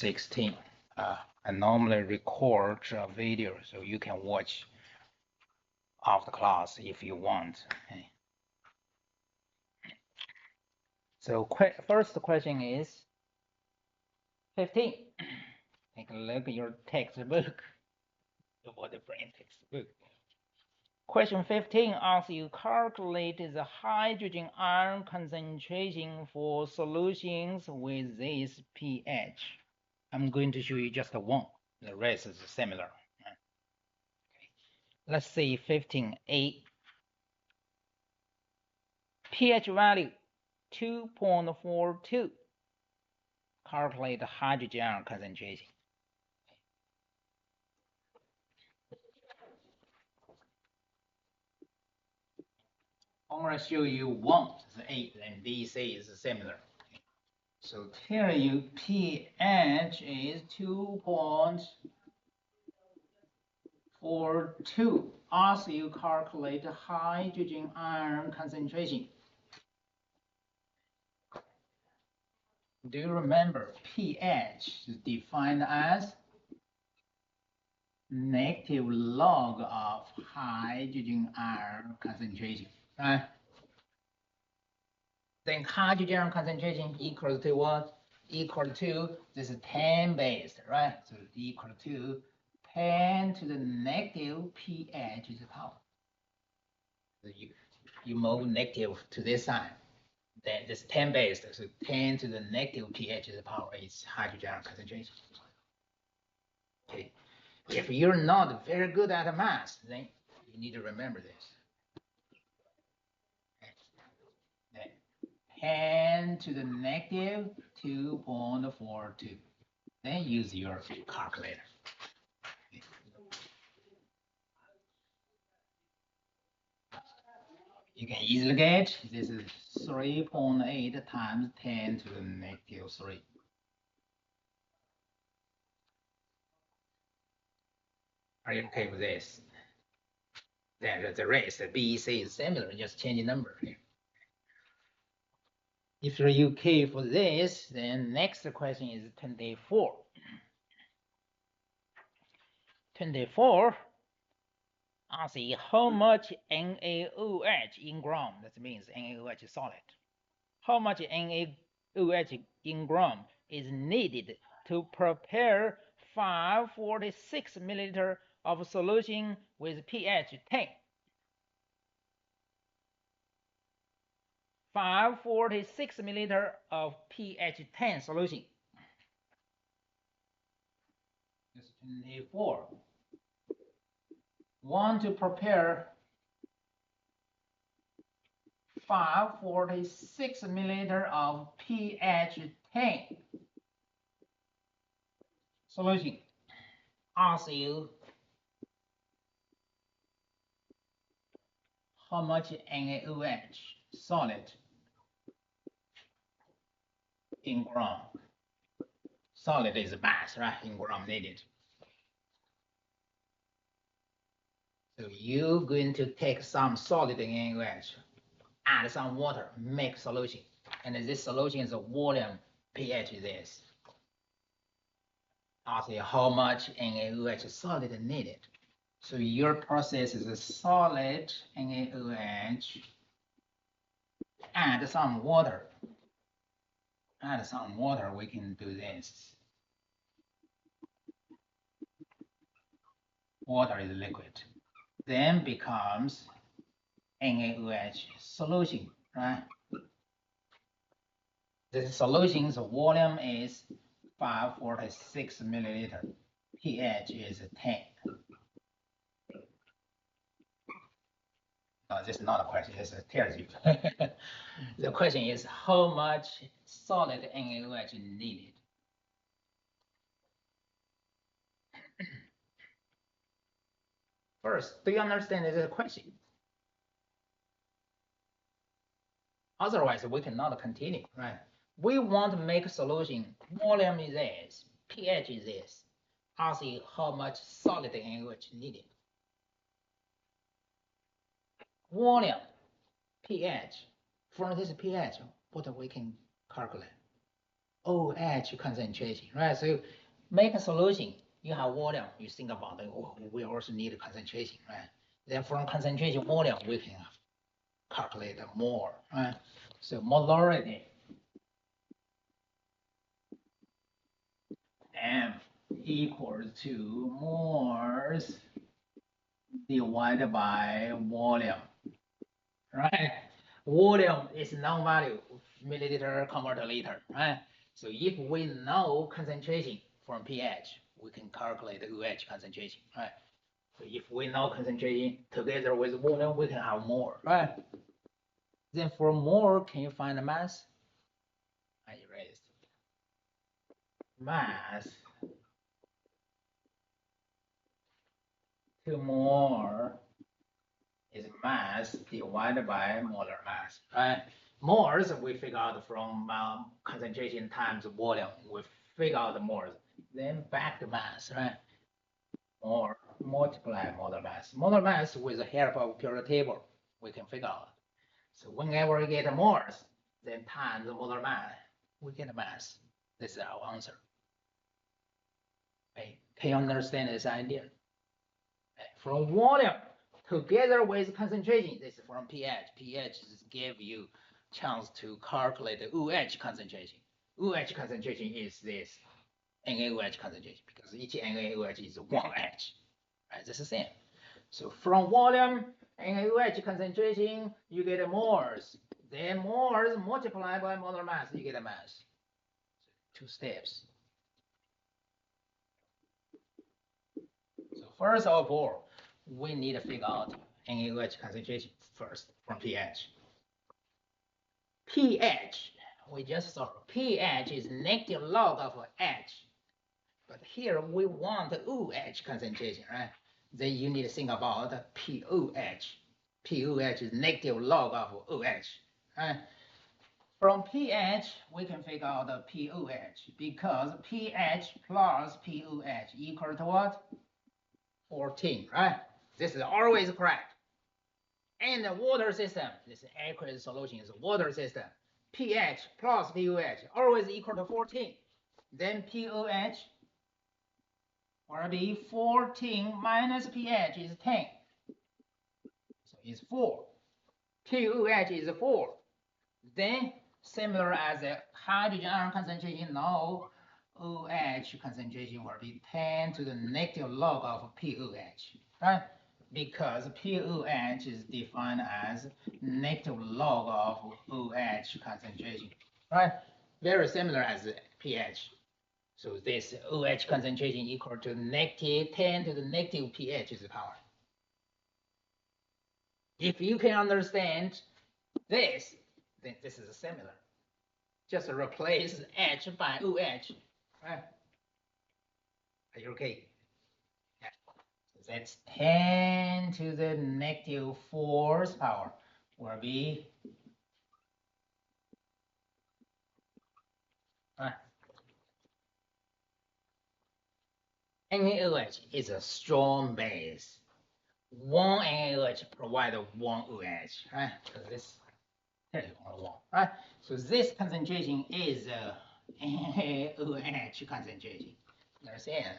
16. I normally record a video so you can watch after class if you want. Okay. So first question is 15. Take a look at your textbook. What the brain textbook. Question 15 asks you calculate the hydrogen ion concentration for solutions with this pH. I'm going to show you just one. The rest is similar. Let's see 15A. pH value 2.42. Calculate the hydrogen ion concentration. I'm going to show you one, the A, and B, C is similar. So tell you pH is 2.42. Ask you calculate the hydrogen ion concentration. Do you remember pH is defined as negative log of hydrogen ion concentration, right? Then hydrogen ion concentration equals to what? Equal to this is 10 based, right? So equal to 10 to the negative pH is the power. So you move negative to this side. Then this 10 based, so 10 to the negative pH is the power is hydrogen ion concentration. Okay. If you're not very good at math, then you need to remember this. 10 to the negative 2.42. Then use your calculator. You can easily get this is 3.8 times 10 to the negative 3. Are you okay with this? Then the rest, the B, C is similar, just change number here. If you're okay for this, then next question is 24. 24. I see how much NaOH in gram, that means NaOH is solid. How much NaOH in gram is needed to prepare 546 milliliter of solution with pH 10? 546 milliliter of pH 10 solution. That's 24. Want to prepare 546 milliliter of pH 10 solution. Ask you how much NaOH solid in gram. Solid is mass, right? In gram needed. So you're going to take some solid NaOH, add some water, make solution. And this solution is a volume pH this. Ask you how much NaOH solid needed. So your process is a solid NaOH, add some water. Add some water, we can do this. Water is liquid. Then becomes NaOH solution, right? The solution's volume is 546 milliliter. pH is 10. No, this is not a question, this tells you. The question is how much solid NaOH needed? First, do you understand this question? Otherwise, we cannot continue, right? We want to make a solution. Volume is this, pH is this. Ask you how much solid NaOH needed. Volume, pH. From this pH, what we can calculate? OH concentration, right? So make a solution. You have volume. You think about it. Oh, we also need concentration, right? Then from concentration volume, we can calculate more, right? So molarity M equals to moles divided by volume, right? Volume is known value, milliliter convert to liter, right? So if we know concentration from pH, we can calculate the OH concentration, right? So if we know concentration together with volume, we can have more, right? Then for more, can you find the mass? I erased. Mass to more is mass divided by molar mass, right? Moles we figure out from concentration times volume. We figure out the moles. Then back to mass, right? More multiply molar mass. Molar mass with the help of periodic table, we can figure out. So whenever we get moles, then times the molar mass, we get a mass. This is our answer. Okay. Can you understand this idea? Okay. From volume together with concentration, this is from pH. pH give you chance to calculate the OH concentration. OH concentration is this NaOH concentration because each NaOH is 1H. Right, that's the same. So from volume NaOH concentration, you get moles. Then moles multiplied by molar mass, you get a mass. So 2 steps. So first of all, we need to figure out NaOH concentration first from pH. pH, we just saw pH is negative log of H. But here we want the OH concentration, right? Then you need to think about POH. POH is negative log of OH, right? From pH, we can figure out the POH because pH plus POH equal to what? 14, right? This is always correct. And the water system, this aqueous solution is a water system. pH plus POH always equal to 14. Then POH will be 14 minus pH is 10. So it's 4. POH is 4. Then similar as the hydrogen ion concentration, now OH concentration will be 10 to the negative log of POH, right? Because POH is defined as negative log of OH concentration, right? Very similar as pH. So this OH concentration equal to negative 10 to the negative pH is the power. If you can understand this, then this is similar. Just replace H by OH, right? Are you okay? Yeah. So that's 10 to the negative 4th power will be NaOH is a strong base. One NaOH provides one OH, right? So this is only one, right? So this concentration is NaOH concentration. Understand?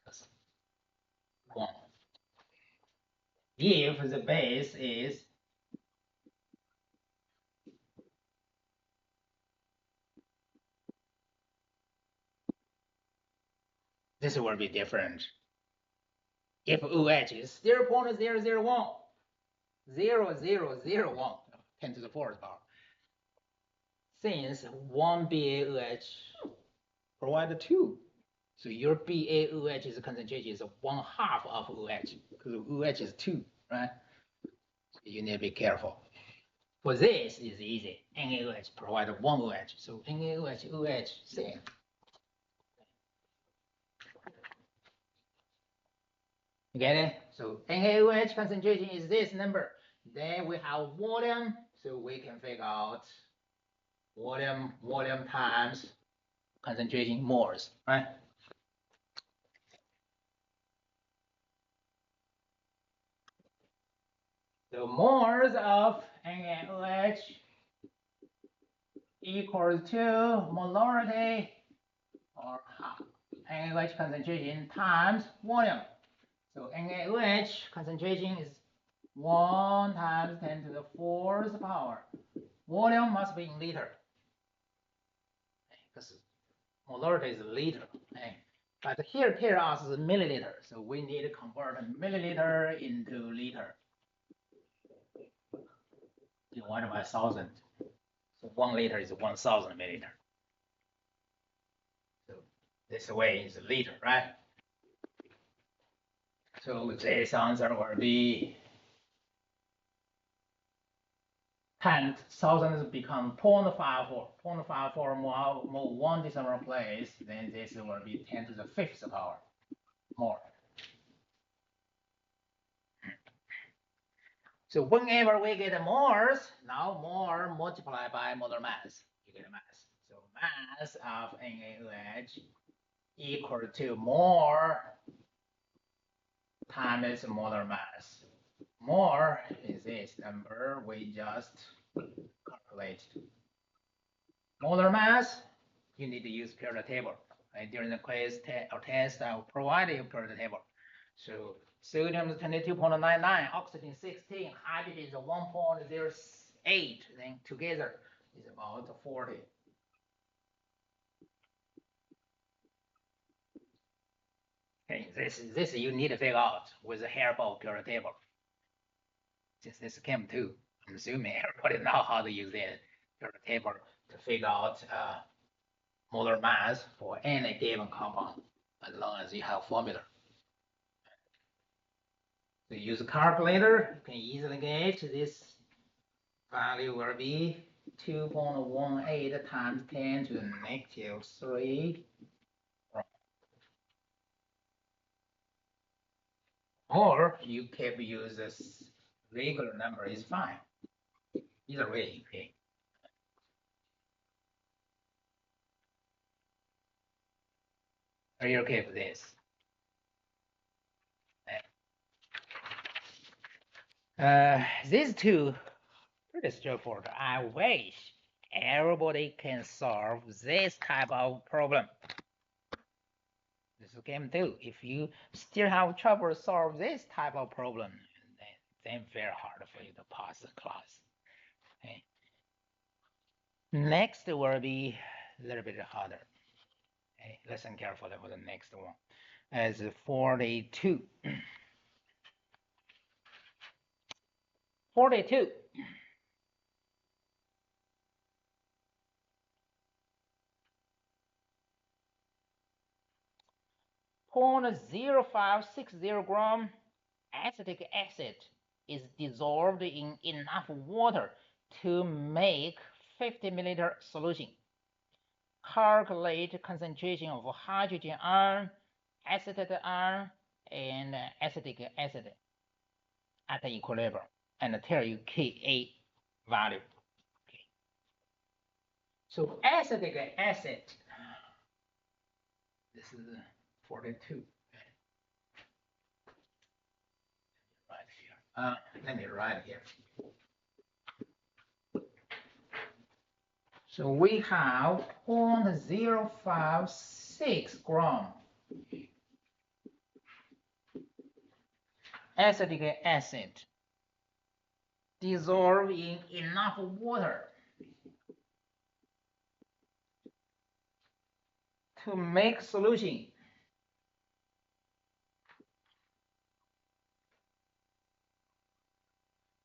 That's one. If the base is this will be different. If OH is 0.001, 0001, 10 to the 4th power, since one BaOH provides 2, so your BaOH's concentration is 1/2 of OH, because OH is 2, right? So you need to be careful. For this is easy. NaOH provides 1 OH, so NaOH, OH, same. You get it? So NaOH concentration is this number. Then we have volume, so we can figure out volume times concentration moles, right? The moles of NaOH equals to molarity or NaOH concentration times volume. So NaOH concentration is 1 times 10 to the 4th power. Volume must be in liter. Because molarity is liter. Okay. But here tell us is milliliter. So we need to convert milliliter into liter. Divided by 1,000. So 1 liter is 1,000 milliliter. So this way is liter, right? So this answer will be 10,000 become 0.54. 0.54 more 1 decimal place, then this will be 10 to the 5th power more. So whenever we get moles, now more multiplied by molar mass, you get a mass. So mass of NaOH equal to more times molar mass. More is this number we just calculated. Molar mass, you need to use periodic table. Right? During the quiz or test, I will provide you periodic table. So sodium is 22.99, oxygen 16, hydrogen is 1.08, then together is about 40. Okay, this you need to figure out with the help of periodic table. Since this is Chem 2, I'm assuming everybody know how to use the periodic table to figure out molar mass for any given compound, as long as you have formula. So use a calculator, you can easily get this value will be 2.18 times 10 to the negative 3. Or you can use this regular number is fine. Either way, okay. Are you okay with this? These two pretty straightforward. I wish everybody can solve this type of problem. This game too. If you still have trouble solve this type of problem, then very hard for you to pass the class. Okay. Next will be a little bit harder. Okay. Listen carefully for the next one. As 42. 42. Point 0.0560 gram acetic acid is dissolved in enough water to make 50 milliliter solution. Calculate concentration of hydrogen ion, acetate ion, and acetic acid at equilibrium, and tell you Ka value. Okay. So acetic acid, this is 42. Right here. Let me write here. So we have 0.056 gram acetic acid dissolved in enough water to make solution.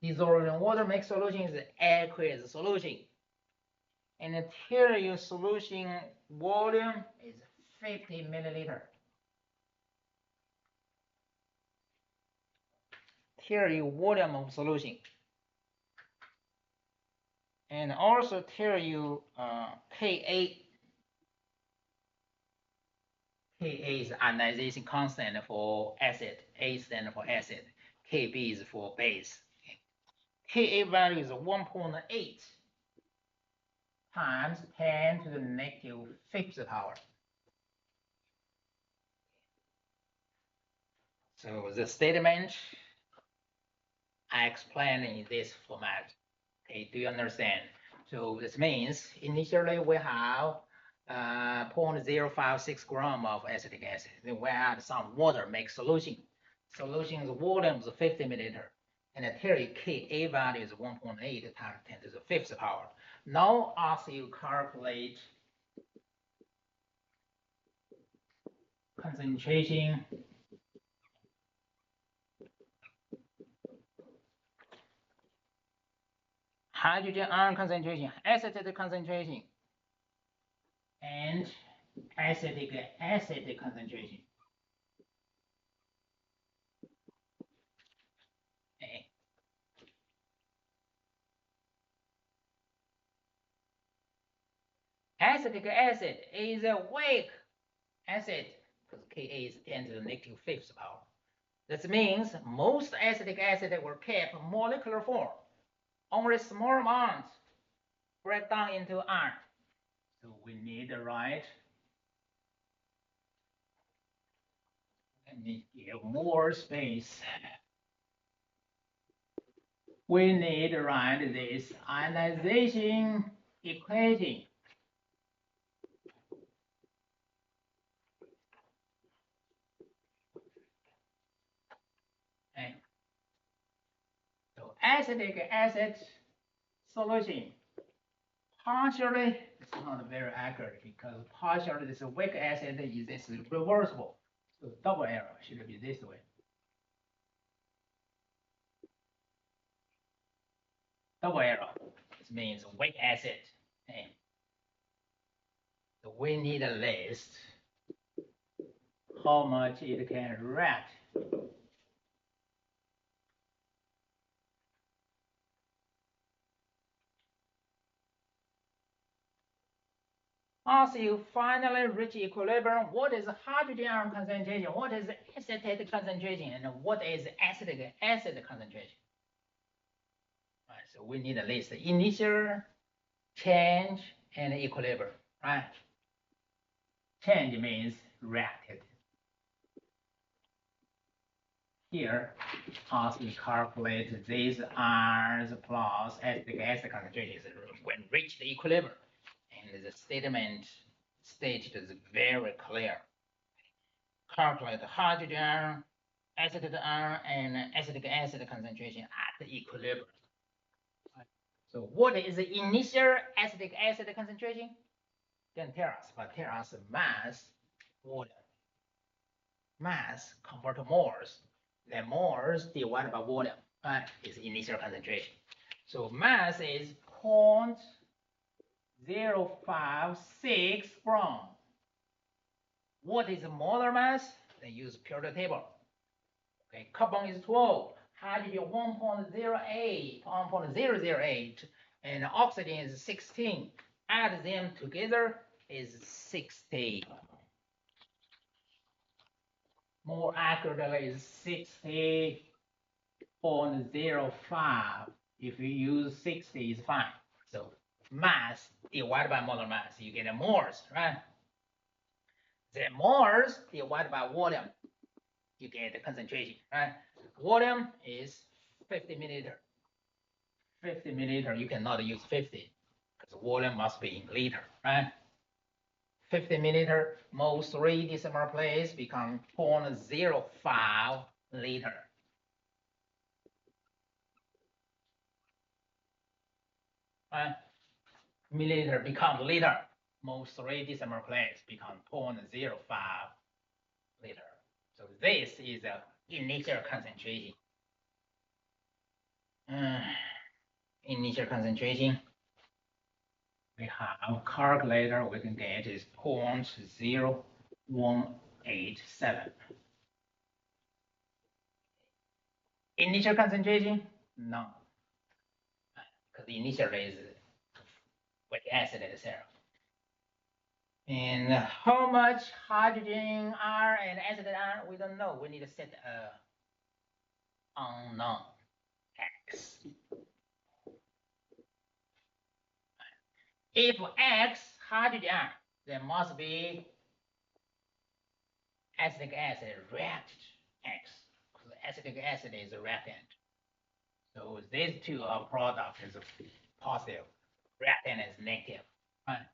Dissolved in water make solution is aqueous solution. And here your solution volume is 50 milliliter. Here your volume of solution. And also tell you Ka. Ka is ionization constant for acid. A stands for acid. Kb is for base. Ka value is 1.8 times 10 to the negative 5th power. So the statement I explained in this format. Okay, do you understand? So this means initially we have 0.056 gram of acetic acid. Then we add some water, make solution. Solution's volume is 50 milliliter. And the theory Ka value is 1.8 times 10 to the fifth power. Now ask you calculate concentration hydrogen ion concentration, acetate concentration, and acetic acid concentration. Okay. Acetic acid is a weak acid because Ka is 10 to the negative fifth power. That means most acetic acid were kept molecular form. Only small amounts break down into iron. So we need to write. Let me give more space. We need to write this ionization equation. Okay. So acetic acid solution. Partially, it's not very accurate because partially this weak acid is reversible. So double arrow should be this way. Double arrow. This means weak acid. Okay. So we need a list how much it can react. Once you finally reach equilibrium, what is hydrogen ion concentration? What is acetate concentration? And what is acetic acid concentration? Right, so we need a list: initial, change, and equilibrium. Right? Change means reacted. Here, as we calculate these ions plus acetic acid concentration when reach the equilibrium. And the statement stated is very clear. Calculate the hydrogen, acetate ion, and acetic acid concentration at the equilibrium. So what is the initial acetic acid concentration? Then tell us, but tell us mass, volume. Mass convert to moles. Then moles divided by volume, right, is initial concentration. So mass is 0.056 gram. What is molar mass? They use periodic table. Okay, carbon is 12, hydrogen 1.08, 1.008, and oxygen is 16. Add them together is 60. More accurately is 60.05. If you use 60, it's fine. So mass divided by molar mass, you get a moles, right? The moles divided by volume, you get the concentration, right? Volume is 50 milliliter. 50 milliliter, you cannot use 50 because volume must be in liter, right? 50 milliliter, most 3 decimal place become 0.05 liter. Right? Milliliter becomes liter. Most 3 decimal place become 0.05 liter. So this is the initial concentration. Initial concentration. We have a calculator, we can get is 0.0187. Initial concentration? No. Because the initial is with acid itself. And how much hydrogen ion and acid ion, we don't know. We need to set unknown x. If x hydrogen ion, there must be acetic acid react x. Because acetic acid is a reactant. So these two are product is positive. reactant is negative. Right?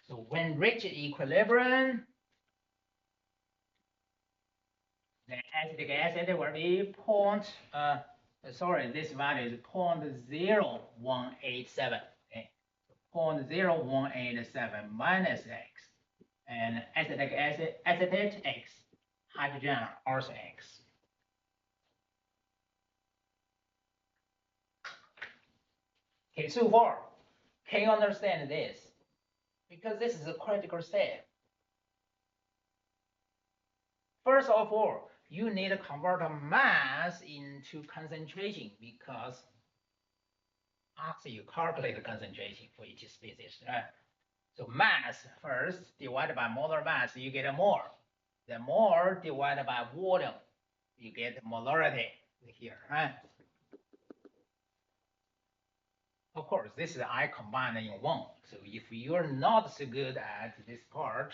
So when reach equilibrium, the acetic acid will be this value is 0.0187. Okay? 0.0187 minus X. And acetic acid, acetate X, hydrogen also X. Okay, so far, can you understand this? Because this is a critical step. First of all, you need to convert mass into concentration because after you calculate the concentration for each species, right? So mass first divided by molar mass, you get a mole. The mole divided by volume, you get molarity here, right? Of course, this is I combined in one. So if you're not so good at this part,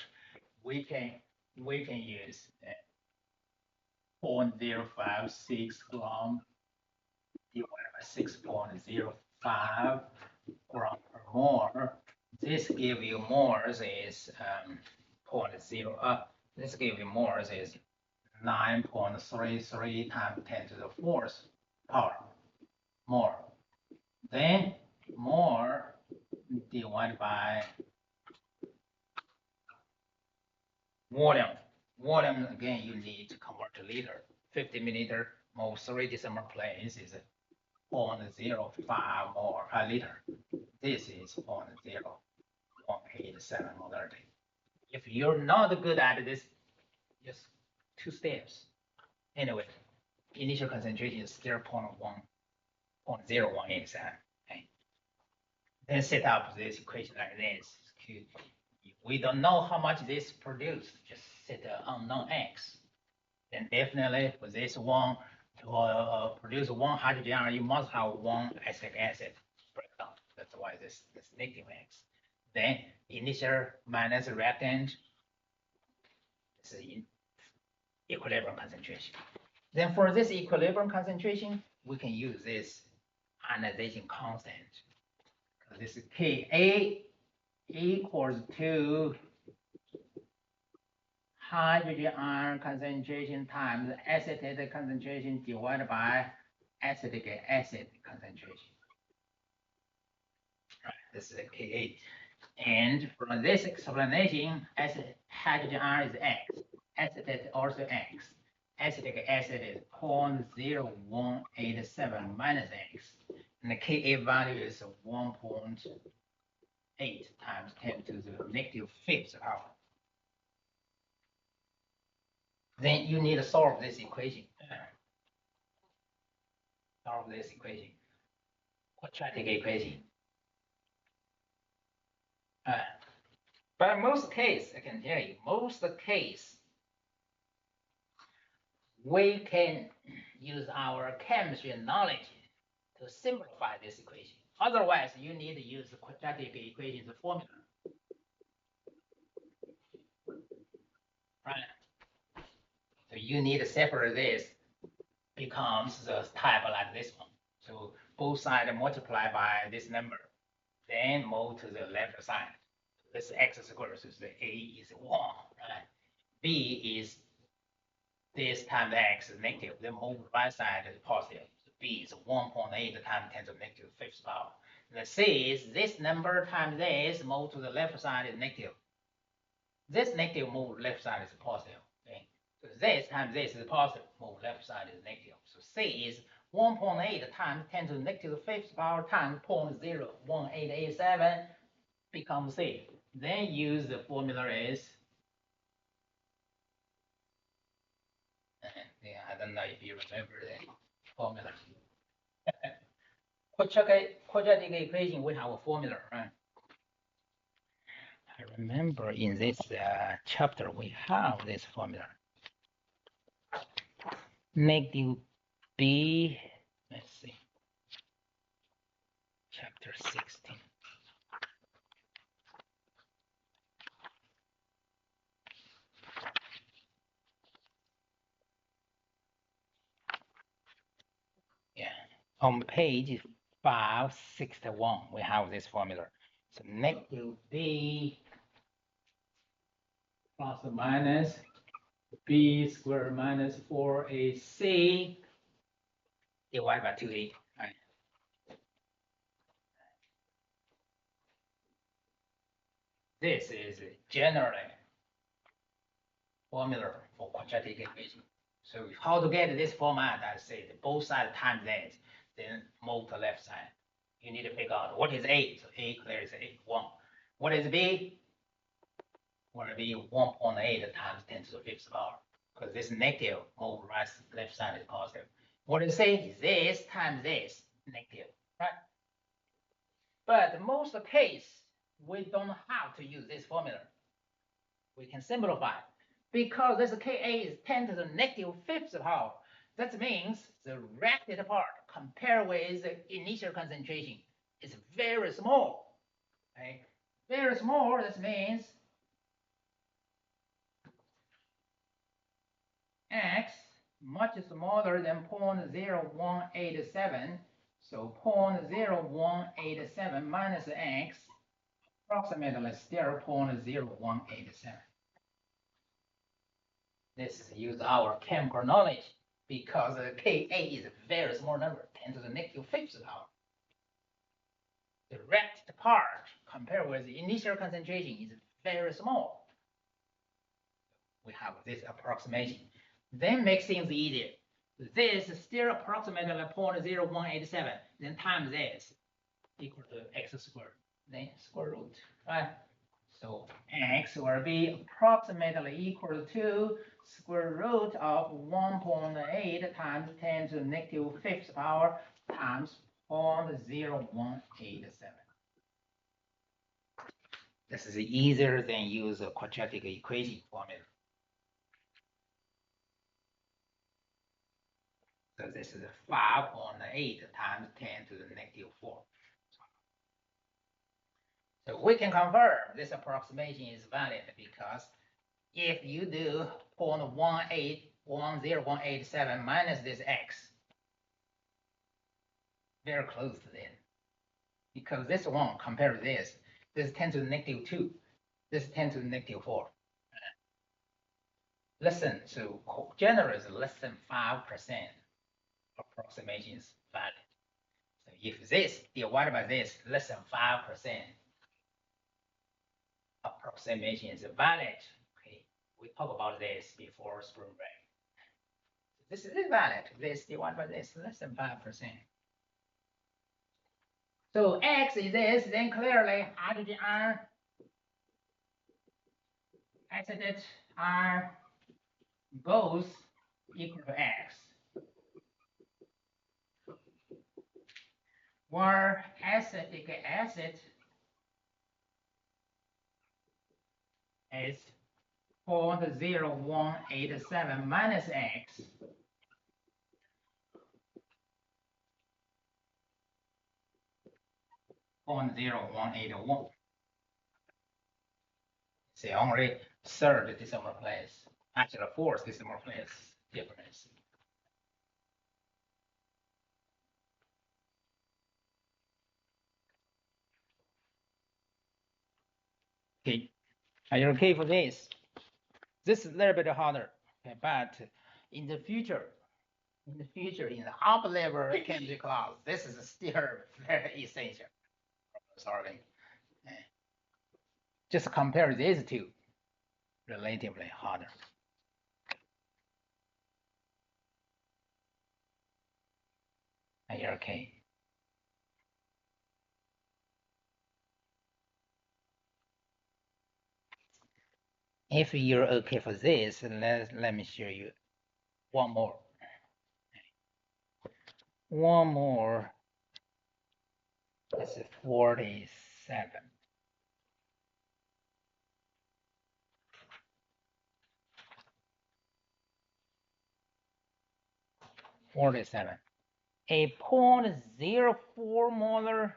we can use 0.056 gram divided by 6.05 gram per mole. This give you moles is 0.0. This give you moles is 9.33 times 10 to the fourth power mole. Then mole divided by volume. Volume again you need to convert to liter. 50 milliliter mole 3 decimal place is 0.05 mole per liter. This is 0.0187 molarity. If you're not good at this, just 2 steps. Anyway, initial concentration is 0.187. Okay. Then set up this equation like this. We don't know how much this produced, just set the unknown X. Then definitely for this one, to produce one hydrogen, you must have one acetic acid breakdown. That's why this negative X. Then initial minus reactant, this is equilibrium concentration. Then for this equilibrium concentration, we can use this ionization constant. This is Ka equals to hydrogen ion concentration times acetate concentration divided by acetic acid concentration. Right, this is Ka. And from this explanation, hydrogen ion is X, acetate also X. Acetic acid is 0.0187 minus X. And the Ka value is 1.8 times 10 to the negative fifth power. Then you need to solve this equation. Solve this equation. Quadratic equation. But most case, I can tell you, most case, we can use our chemistry knowledge to simplify this equation. Otherwise, you need to use the quadratic equation formula. Right? So you need to separate this, becomes the type like this one. So both sides multiply by this number, then move to the left side. This x squared, so the a is 1, right? B is this times x is negative, then move to the right side is positive. So b is 1.8 times 10 to the negative fifth power. The c is this number times this, move to the left side is negative. This negative move to the left side is positive. Okay? So this times this is positive, move left side is negative. So c is 1.8 times 10 to the negative fifth power times 0.01887 becomes c. Then use the formula is, yeah, I don't know if you remember the formula. Quadratic equation, we have a formula, right? I remember in this chapter, we have this formula. Negative b, let's see, chapter 16. Yeah, on page 561, we have this formula. So negative B plus or minus B squared minus 4AC divided by 2A. Right? This is generally formula for quadratic equation. So how to get this format? I say both sides times that, then move to left side. You need to figure out what is A. So A clear is A, 1. What is B? Will be 1.8 times 10 to the fifth power. Because this negative move right left side is positive. What is C? This times this negative, right? But most of the case, we don't have to use this formula. We can simplify because this Ka is 10 to the negative fifth power. That means the reacted part compared with the initial concentration is very small. Okay? Very small, that means x much smaller than 0.0187. So 0.0187 minus x approximately still 0.0187. This is use our chemical knowledge because the Ka is a very small number, 10 to the negative fifth power. The reacted part compared with the initial concentration is very small. We have this approximation. Then makes things easier. This is still approximately 0.0187, then times this equal to x squared, then square root, right? So x will be approximately equal to square root of 1.8 times 10 to the negative fifth power times 0.0187. This is easier than use a quadratic equation formula. So this is 5.8 times 10 to the negative 4. So we can confirm this approximation is valid because if you do 0.1810187 minus this x, very close to that. Because this one compared to this is 10 to the negative 2, this is 10 to the negative 4. Listen, so generally is less than 5% approximation is valid. So if this divided by this less than 5%, approximation is valid. Okay, we talked about this before spring break. This is valid. This divided by this less than 5%. So x is this, then clearly hydrogen ion, acetate ion both equal to x. Where acetic acid is 0.0187 minus x. On 0.181. It's only third decimal place. Actually, fourth decimal place difference. Okay, are you okay for this? This is a little bit harder, okay, but in the future, in the upper level chemistry class, this is still very essential for solving. Just compare these two, relatively harder. Are you okay? If you're okay for this, let me show you one more. One more. This is 47. A 0.04 molar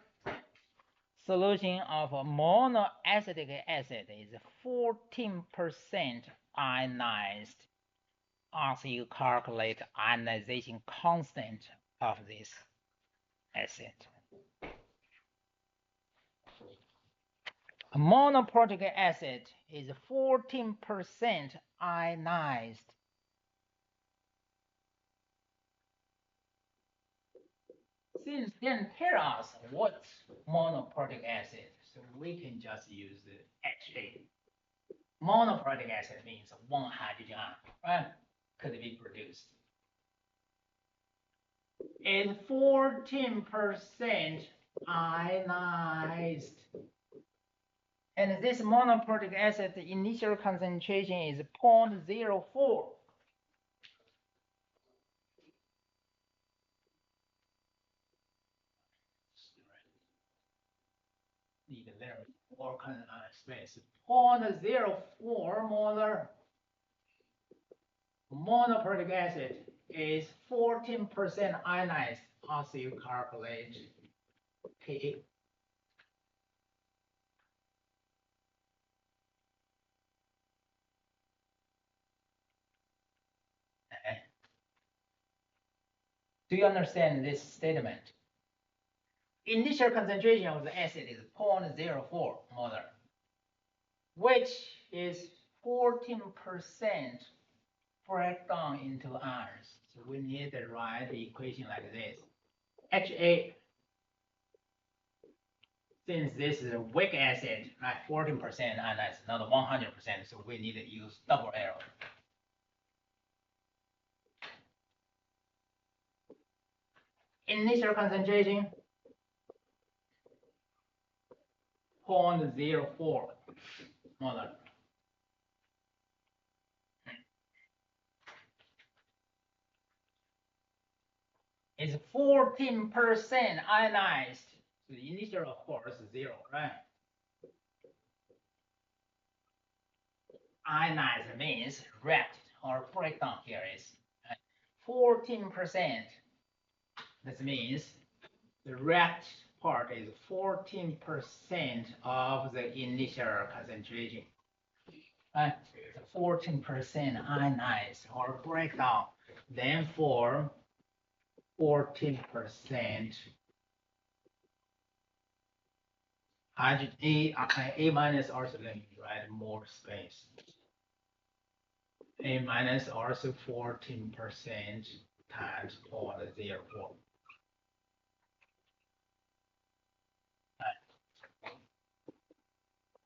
solution of monoacetic acid is 14% ionized. Ask you calculate ionization constant of this acid. A monoprotic acid is 14% ionized. Since didn't tell us what's monoprotic acid, so we can just use the HA. Monoprotic acid means one hydrogen atom, right? Could be produced. It's 14% ionized. And this monoprotic acid, the initial concentration is 0.04. Need a little more space. 0.04 molar. Monoprotic acid is 14% ionized. Also, you calculate Ka. Do you understand this statement? Initial concentration of the acid is 0.04 molar, which is 14% break down into ions. So we need to write the equation like this. HA, since this is a weak acid, right, 14% ionized, not 100%, so we need to use double arrow. Initial concentration 0.04 molar. It's 14% ionized. So the initial, of course, is 0, right? Ionized means reacted or breakdown here is 14%. This means the react part is 14% of the initial concentration. Right? 14% ionized or breakdown, then form 14% hydrogen A minus also let me write more space. A minus also 14% times 0.04.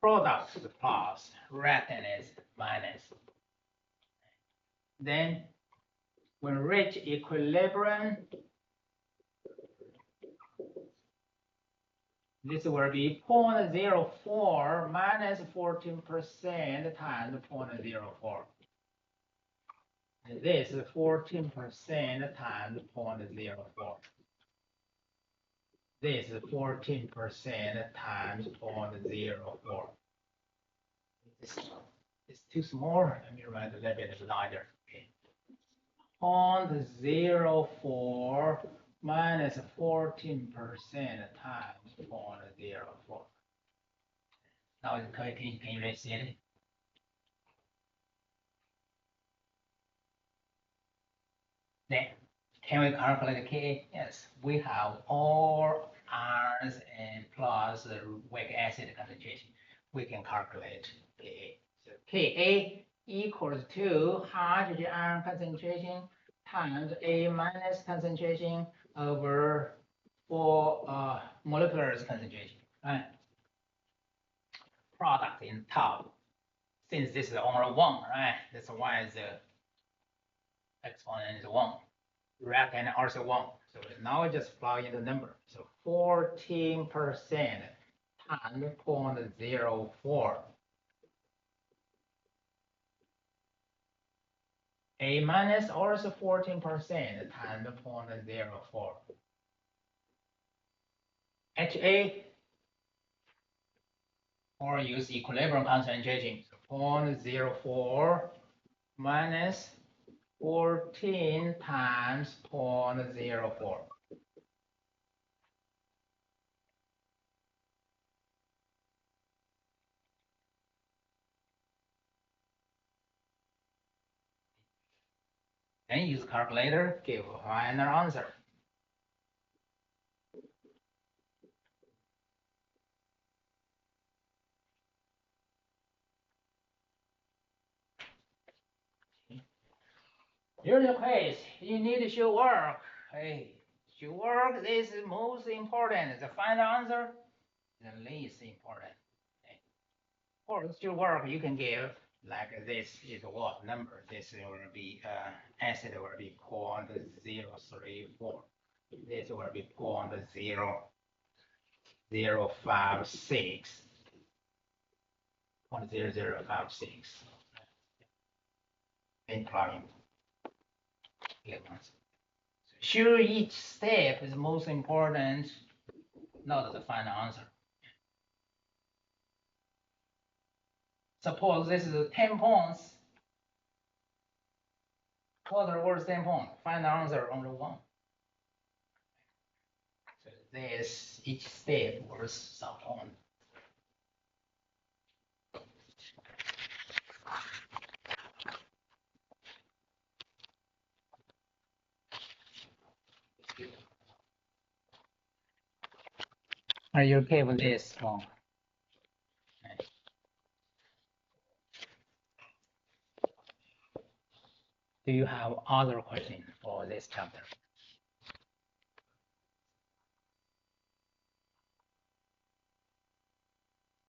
Product is plus, reactant is minus. Then when reach equilibrium, this will be 0.04 minus 14% times 0.04. And this is 14% times 0.04. This is 14% times 0.04. It's too small. Let me write a little bit larger. Okay. 0.04 minus 14% times 0.04. Now can you really see it? Then can we calculate Ka? Yes, we have all ions and plus the weak acid concentration. We can calculate Ka. So Ka equals to hydrogen ion concentration times A minus concentration over 4 molecular concentration, right? Product in top. Since this is only 1, right? That's why the exponent is 1. Reactant also 1. So now I just plug in the number. So 14% times 0.04. A minus also 14% times 0.04. HA, or use equilibrium concentration. So 0.04 minus 14 times 0.04. Then use calculator, give a final answer. Here's the quiz. You need to show work. Hey, show work. This is most important. The final answer, the least important. Okay. For show work, you can give like this is what number? This will be acid will be 0.034. This will be 0.056. 0.0056. Incline electrons. Sure, each step is most important, not the final answer. Suppose this is 10 points. Total worth 10 points. Final answer only one. So this each step worth some point. Are you okay with this one? Do you have other questions for this chapter?